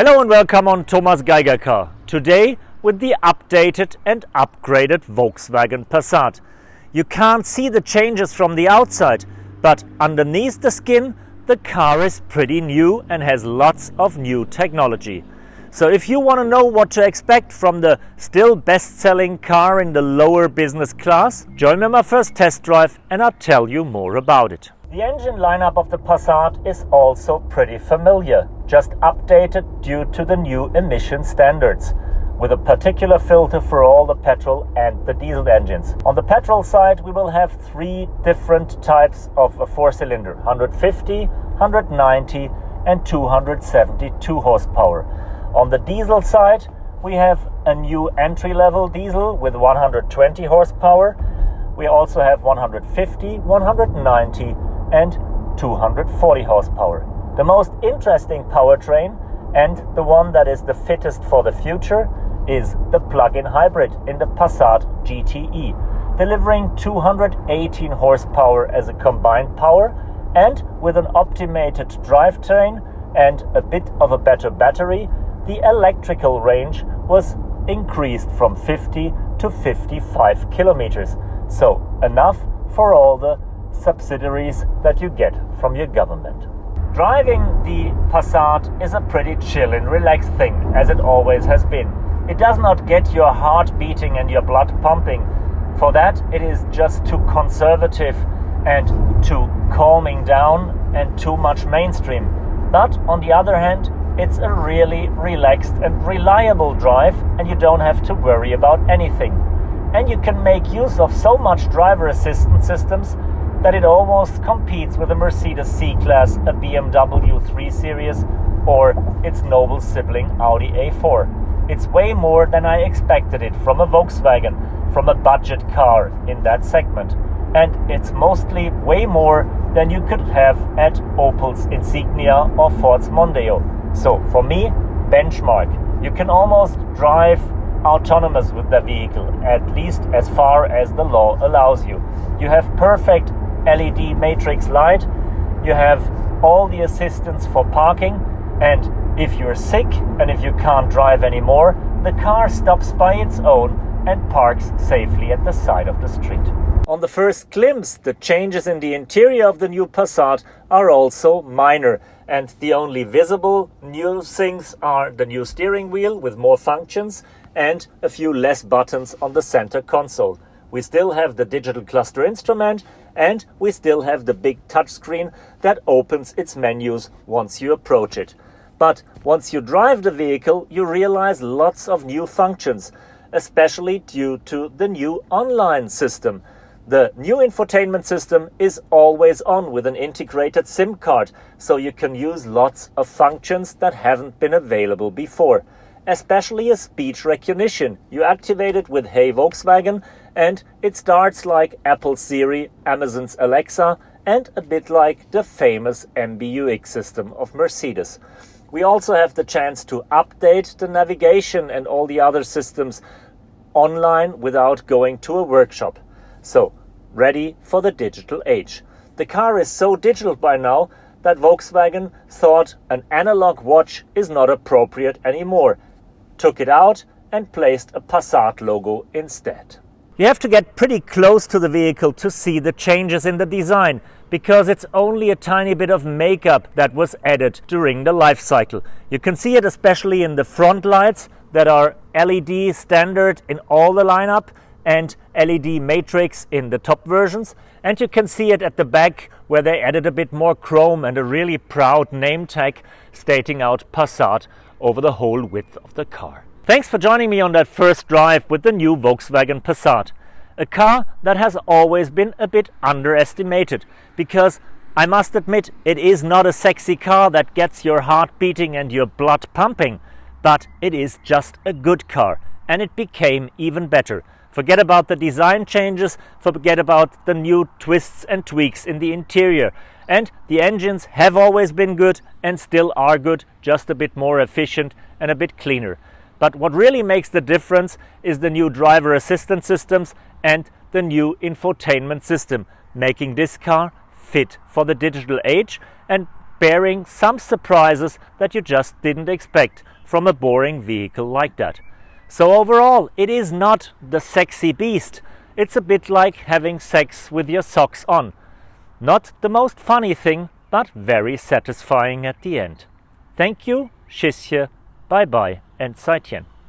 Hello and welcome on Thomas Geiger Car. Today with the updated and upgraded Volkswagen Passat. You can't see the changes from the outside, but underneath the skin the car is pretty new and has lots of new technology. So if you want to know what to expect from the still best-selling car in the lower business class, join me on my first test drive and I'll tell you more about it. The engine lineup of the Passat is also pretty familiar, just updated due to the new emission standards, with a particular filter for all the petrol and the diesel engines. On the petrol side, we will have three different types of a four-cylinder: 150, 190 and 272 horsepower. On the diesel side, we have a new entry-level diesel with 120 horsepower. We also have 150, 190 and 240 horsepower. The most interesting powertrain, and the one that is the fittest for the future, is the plug-in hybrid in the Passat GTE, delivering 218 horsepower as a combined power, and with an optimated drivetrain and a bit of a better battery, the electrical range was increased from 50 to 55 kilometers. So enough for all the subsidies that you get from your government. Driving the Passat is a pretty chill and relaxed thing, as it always has been. It does not get your heart beating and your blood pumping. For that, it is just too conservative and too calming down and too much mainstream. But on the other hand, it's a really relaxed and reliable drive, and you don't have to worry about anything. And you can make use of so much driver assistance systems that it almost competes with a Mercedes C-Class, a BMW 3 Series, or its noble sibling Audi A4. It's way more than I expected it from a Volkswagen, from a budget car in that segment. And it's mostly way more than you could have at Opel's Insignia or Ford's Mondeo. So for me, benchmark. You can almost drive autonomous with the vehicle, at least as far as the law allows you. You have perfect LED matrix light, you have all the assistance for parking, and if you're sick and if you can't drive anymore, the car stops by its own and parks safely at the side of the street. On the first glimpse, the changes in the interior of the new Passat are also minor, and the only visible new things are the new steering wheel with more functions and a few less buttons on the center console. We still have the digital cluster instrument, and we still have the big touchscreen that opens its menus once you approach it. But once you drive the vehicle, you realize lots of new functions, especially due to the new online system. The new infotainment system is always on with an integrated SIM card, so you can use lots of functions that haven't been available before. Especially a speech recognition. You activate it with Hey Volkswagen and it starts like Apple's Siri, Amazon's Alexa, and a bit like the famous MBUX system of Mercedes. We also have the chance to update the navigation and all the other systems online without going to a workshop. So, ready for the digital age. The car is so digital by now that Volkswagen thought an analog watch is not appropriate anymore, took it out and placed a Passat logo instead. You have to get pretty close to the vehicle to see the changes in the design, because it's only a tiny bit of makeup that was added during the life cycle. You can see it especially in the front lights that are LED standard in all the lineup and LED matrix in the top versions, and you can see it at the back where they added a bit more chrome and a really proud name tag stating out Passat over the whole width of the car. Thanks for joining me on that first drive with the new Volkswagen Passat, a car that has always been a bit underestimated, because I must admit it is not a sexy car that gets your heart beating and your blood pumping, but it is just a good car, and it became even better. Forget about the design changes, forget about the new twists and tweaks in the interior. And the engines have always been good and still are good, just a bit more efficient and a bit cleaner. But what really makes the difference is the new driver assistance systems and the new infotainment system, making this car fit for the digital age and bearing some surprises that you just didn't expect from a boring vehicle like that. So overall, it is not the sexy beast. It's a bit like having sex with your socks on. Not the most funny thing, but very satisfying at the end. Thank you, Tschüsschen, bye bye and Seitchen.